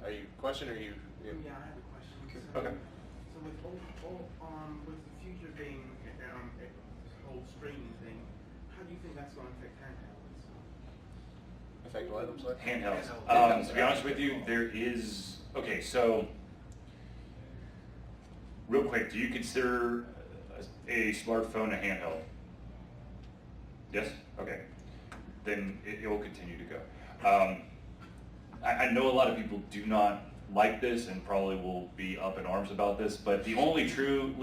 Are you question or you? Yeah, I have a question. So, Okay. So with the future being a whole streaming thing, how do you think that's going to affect handhelds? Affect what? I'm sorry. Handhelds. To be honest with you, there is, okay, so, real quick, do you consider a smartphone a handheld? Yes? Okay. Then it will continue to go. I know a lot of people do not like this and probably will be up in arms about this, but the only truly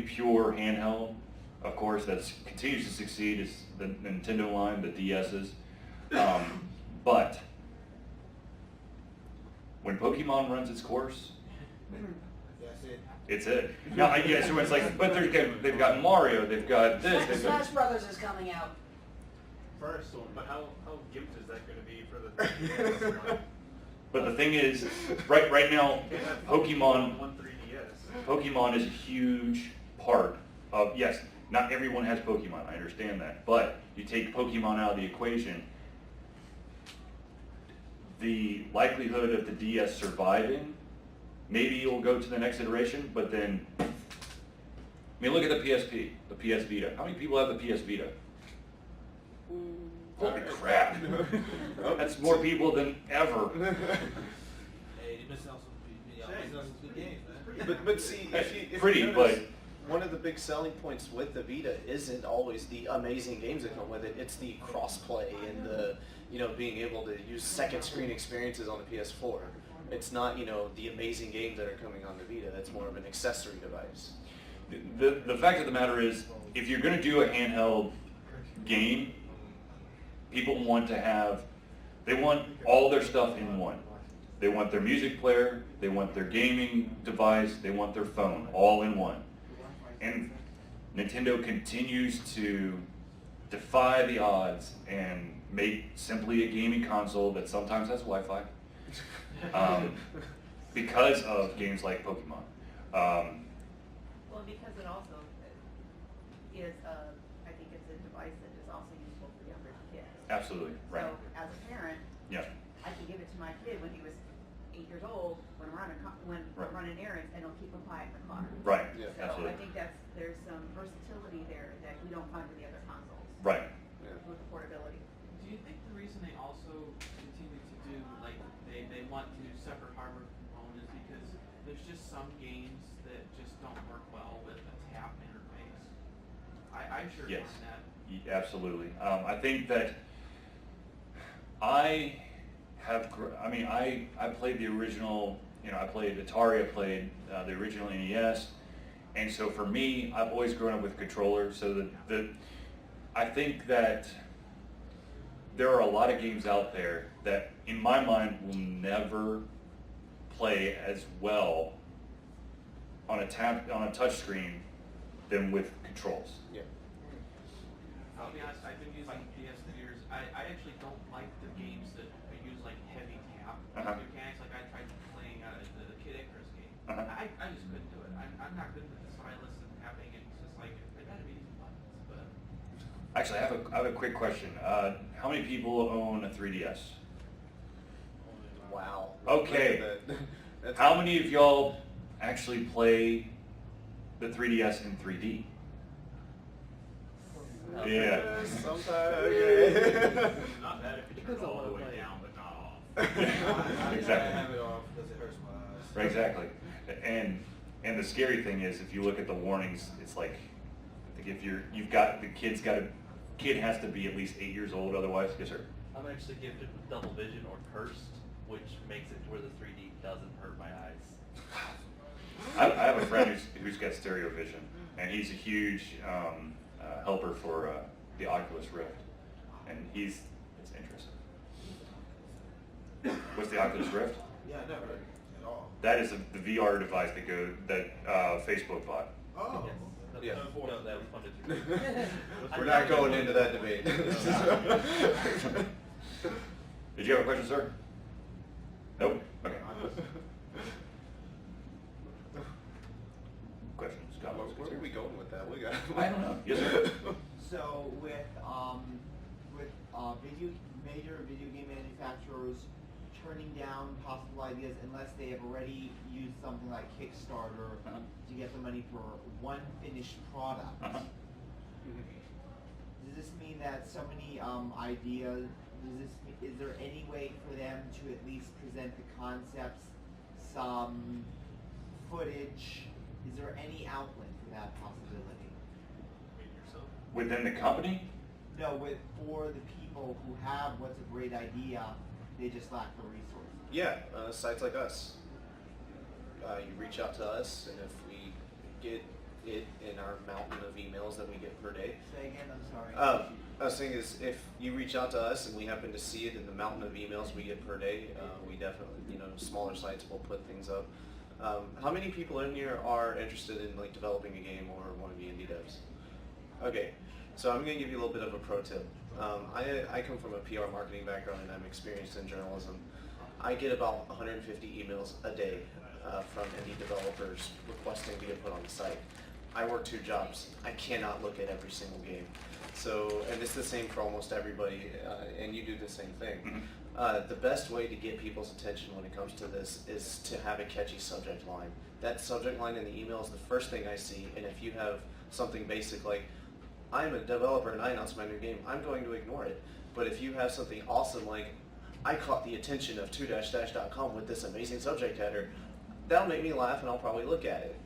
pure handheld, of course, that continues to succeed is the Nintendo line, the DS's. But when Pokemon runs its course, That's it. it's it. Now, yeah, so it's like, but they've got Mario, they've got this, they've Smash got. Brothers is coming out. First one, but how gimped is that gonna be for the 3DS? But the thing is, right now, Pokemon One 3DS. Pokemon is a huge part of, yes, not everyone has Pokemon, I understand that, but you take Pokemon out of the equation, the likelihood of the DS surviving, maybe it'll go to the next iteration, but then, I mean, look at the PSP, the PS Vita. How many people have the PS Vita? Holy crap. That's more people than ever. Hey, they missing out some good games, man. But see, if you Pretty, notice, but- one of the big selling points with the Vita isn't always the amazing games that come with it. It's the crossplay and the being able to use second screen experiences on the PS4. It's not the amazing games that are coming on the Vita. That's more of an accessory device. The fact of the matter is, if you're going to do a handheld game, people want to have, they want all their stuff in one. They want their music player, they want their gaming device, they want their phone, all in one. And Nintendo continues to defy the odds and make simply a gaming console that sometimes has Wi-Fi because of games like Pokemon. Well, because it also is, I think it's a device that is also useful for younger kids. Absolutely, right. So as a parent, Yeah. I can give it to my kid when he was 8 years old, when I'm Right. running errands, and he'll keep him quiet in the car. Right, Yeah. So absolutely. I think there's some versatility there that we don't find with the other consoles. Right. With the portability. Do you think the reason they also continue to do, like, they want to do separate hardware components because there's just some games that just don't work well with a tap interface? I sure Yes. find that. Absolutely. I think that I played the original, I played Atari, I played the original NES, and so for me, I've always grown up with controllers, so I think that there are a lot of games out there that, in my mind, will never play as well on a touch screen than with controls. Yeah. I'll be honest, I've been using PS for years. I actually don't like the games that use like heavy tap mechanics. Like I tried playing the Kid Icarus game. I just couldn't do it. I'm not good with the stylus and tapping. It's just like I gotta be using buttons. But Actually, I have a quick question. How many people own a 3DS? Wow. Okay. That's- How many of y'all actually play the 3DS in 3D? Yeah. Sometimes. Okay. Not bad if you turn it all the way down, but not off. I Exactly. have it off because it hurts my eyes. Right, exactly. And the scary thing is, if you look at the warnings, it's like, I think if kid has to be at least 8 years old, otherwise, yes sir. I'm actually gifted with double vision or cursed, which makes it to where the 3D doesn't hurt my eyes. I have a friend who's got stereo vision, and he's a huge helper for the Oculus Rift, and it's interesting. What's the Oculus Rift? Yeah, never at all. That is the VR device that Facebook bought. Oh. Yes. Yeah. No, that was funded through. We're not going into that debate. Did you have a question, sir? Nope. Okay. Questions, comments, Where are we concerns? going with that? We got. I don't know. Yes, sir. So with major video game manufacturers turning down possible ideas unless they have already used something like Kickstarter to get the money for one finished product. Does this mean that so many ideas? Is there any way for them to at least present the concepts, some footage? Is there any outlet for that possibility? Within the company? No, for the people who have what's a great idea, they just lack the resources. Yeah, sites like us. You reach out to us, and if we get it in our mountain of emails that we get per day. Say again, I'm sorry. I was saying is if you reach out to us and we happen to see it in the mountain of emails we get per day, we definitely, smaller sites will put things up. How many people in here are interested in like developing a game or want to be indie devs? Okay, so I'm going to give you a little bit of a pro tip. I come from a PR marketing background and I'm experienced in journalism. I get about 150 emails a day from indie developers requesting to get put on the site. I work 2 jobs. I cannot look at every single game. So, and it's the same for almost everybody, and you do the same thing. The best way to get people's attention when it comes to this is to have a catchy subject line. That subject line in the email is the first thing I see, and if you have something basic like, I'm a developer and I announced my new game, I'm going to ignore it. But if you have something awesome like, I caught the attention of 2-com with this amazing subject header, that'll make me laugh and I'll probably look at it.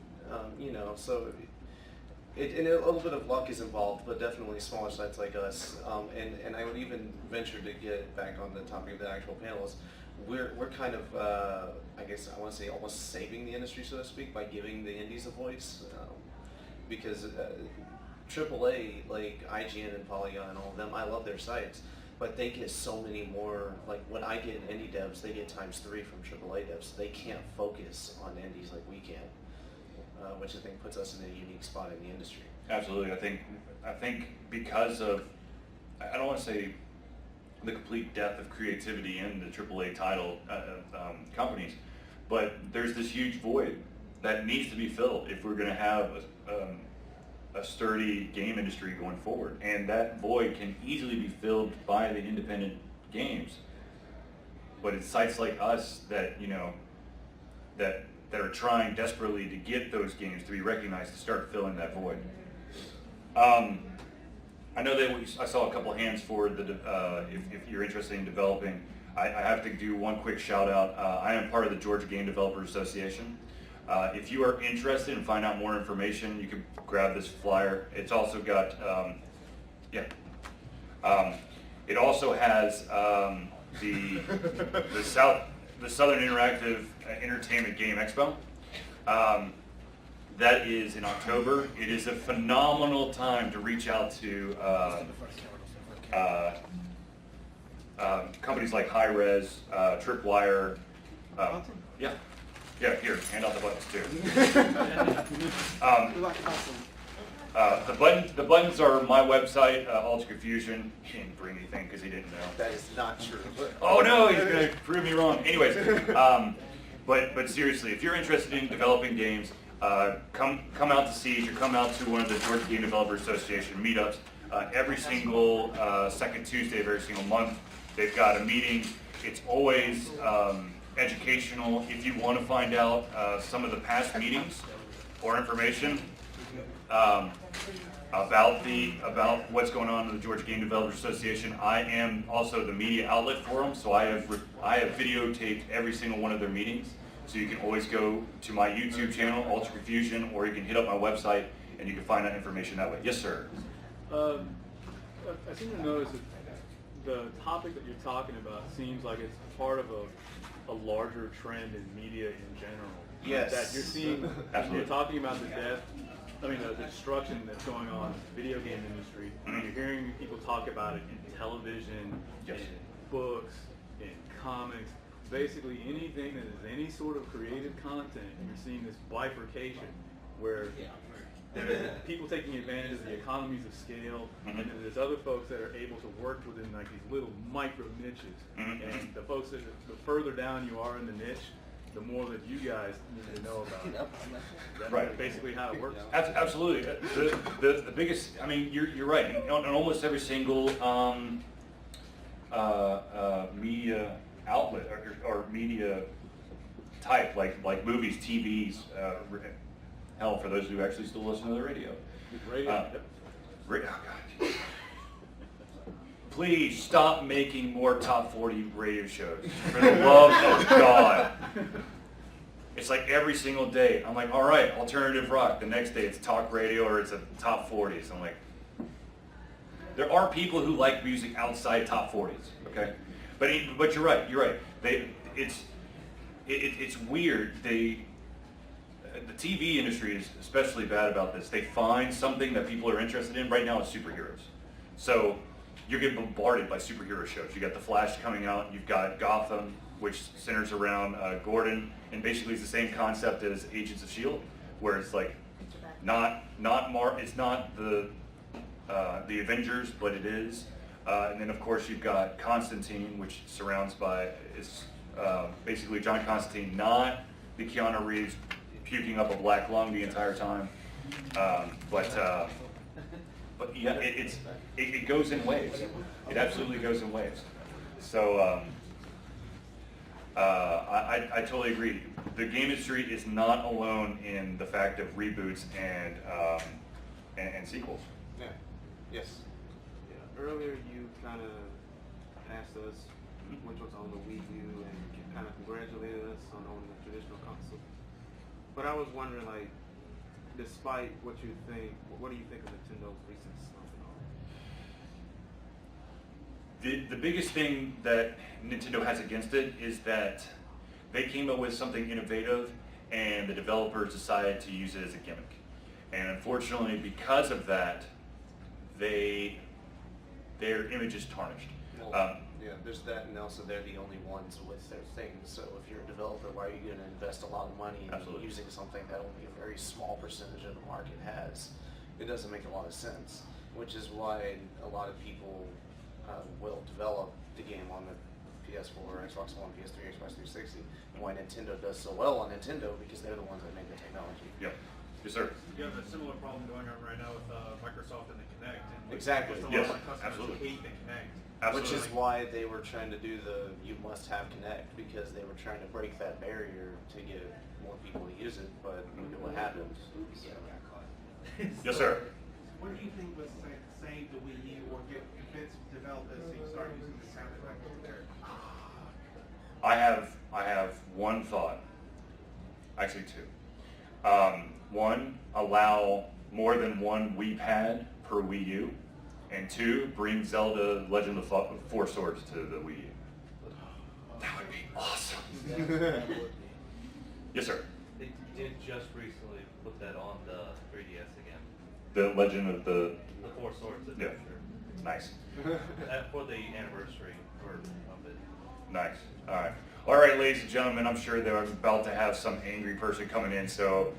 So and a little bit of luck is involved, but definitely smaller sites like us. And I would even venture to get back on the topic of the actual panels. We're kind of, I guess I want to say almost saving the industry, so to speak, by giving the indies a voice. Because AAA, like IGN and Polygon and all of them, I love their sites, but they get so many more, like what I get in indie devs, they get ×3 from AAA devs. They can't focus on indies like we can, which I think puts us in a unique spot in the industry. Absolutely. I think because of, I don't want to say the complete death of creativity in the AAA title companies, but there's this huge void that needs to be filled if we're going to have a sturdy game industry going forward, and that void can easily be filled by the independent games. But it's sites like us that that are trying desperately to get those games to be recognized to start filling that void. I know that I saw a couple of hands for if you're interested in developing. I have to do one quick shout out. I am part of the Georgia Game Developers Association. If you are interested and find out more information, you can grab this flyer. It's also got, it also has the Southern Interactive Entertainment Game Expo. That is in October. It is a phenomenal time to reach out to companies like High Res, Tripwire. Yeah, here, hand out the buttons too. The buttons are my website, Ultra Confusion. He didn't bring anything because he didn't know. That is not true. Oh no, he's going to prove me wrong. Anyways, but seriously, if you're interested in developing games, come out to Siege or come out to one of the Georgia Game Developers Association meetups. every single second Tuesday of every single month. They've got a meeting. It's always educational. If you want to find out some of the past meetings or information about what's going on in the Georgia Game Developers Association, I am also the media outlet for them. So I have videotaped every single one of their meetings. So you can always go to my YouTube channel, Ultra Confusion, or you can hit up my website and you can find that information that way. Yes, sir. I seem to notice that the topic that you're talking about seems like it's part of a larger trend in media in general. Yes. That you're seeing, Absolutely. you're talking about the destruction that's going on in the video game industry. And you're hearing people talk about it in television, Yes. in books, in comics. Basically anything that is any sort of creative content, and you're seeing this bifurcation where there's people taking advantage of the economies of scale, and then there's other folks that are able to work within like these little micro niches. And the folks that the further down you are in the niche, the more that you guys need to know about it. That's Right. basically how it works. Absolutely. The biggest, I mean, you're right. On almost every single media outlet or media type, like movies, TVs, hell, for those who actually still listen to the radio. Radio. Oh God. Please stop making more top 40 radio shows. For the love of God. It's like every single day. I'm like, all right, alternative rock. The next day it's talk radio or it's a top 40s. I'm like, there are people who like music outside top 40s, okay? But you're right. You're right. It's weird. The TV industry is especially bad about this. They find something that people are interested in. Right now it's superheroes. So you're getting bombarded by superhero shows. You got The Flash coming out. You've got Gotham, which centers around Gordon, and basically it's the same concept as Agents of S.H.I.E.L.D., where it's like it's not the Avengers, but it is. And then of course you've got Constantine, which is basically John Constantine, not the Keanu Reeves puking up a black lung the entire time. But yeah, it goes in waves. It absolutely goes in waves. So I totally agree. The game industry is not alone in the fact of reboots and sequels. Yeah. Yes. Yeah. Earlier you kind of asked us which was on the Wii U and kind of congratulated us on owning the traditional console. But I was wondering, like, despite what you think, what do you think of Nintendo's recent slump and all? The biggest thing that Nintendo has against it is that they came up with something innovative and the developers decided to use it as a gimmick. And unfortunately, because of that, their image is tarnished. Yeah, there's that, and also they're the only ones with their things. So if you're a developer, why are you going to invest a lot of money in Absolutely. using something that only a very small percentage of the market has? It doesn't make a lot of sense, which is why a lot of people will develop the game on the PS4, Xbox One, PS3, Xbox 360, and why Nintendo does so well on Nintendo, because they're the ones that make the technology. Yep. Yes, sir. You have a similar problem going on right now with Microsoft and the Kinect. And Exactly. just a Yes, lot of customers absolutely. hate the Kinect. Which is Absolutely. why they were trying to do you must have Connect, because they were trying to break that barrier to get more people to use it, but look at what happened. Yes, sir. What do you think was save the Wii U or convince developers to start using the sound effect over there? I have one thought. Actually, two. One, allow more than one Wii pad per Wii U. And two, bring Zelda Legend of the Four Swords to the Wii U. That would be awesome. Yes, sir. They did just recently put that on the 3DS again. The Legend of the... The Four Swords Yeah. Adventure. Nice. For the anniversary version of it. Nice. All right. All right, ladies and gentlemen, I'm sure they're about to have some angry person coming in, so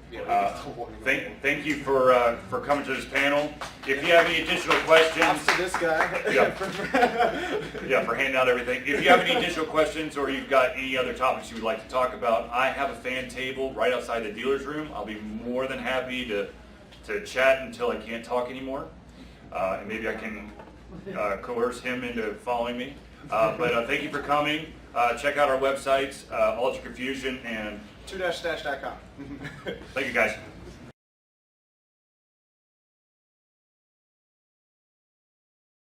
thank you for coming to this panel. If you have any additional questions... Props to this guy. Yeah, for handing out everything. If you have any additional questions or you've got any other topics you would like to talk about, I have a fan table right outside the dealer's room. I'll be more than happy to chat until I can't talk anymore. and maybe I can coerce him into following me. But thank you for coming. Check out our websites, Ultra Confusion, and 2-stash.com. thank you guys.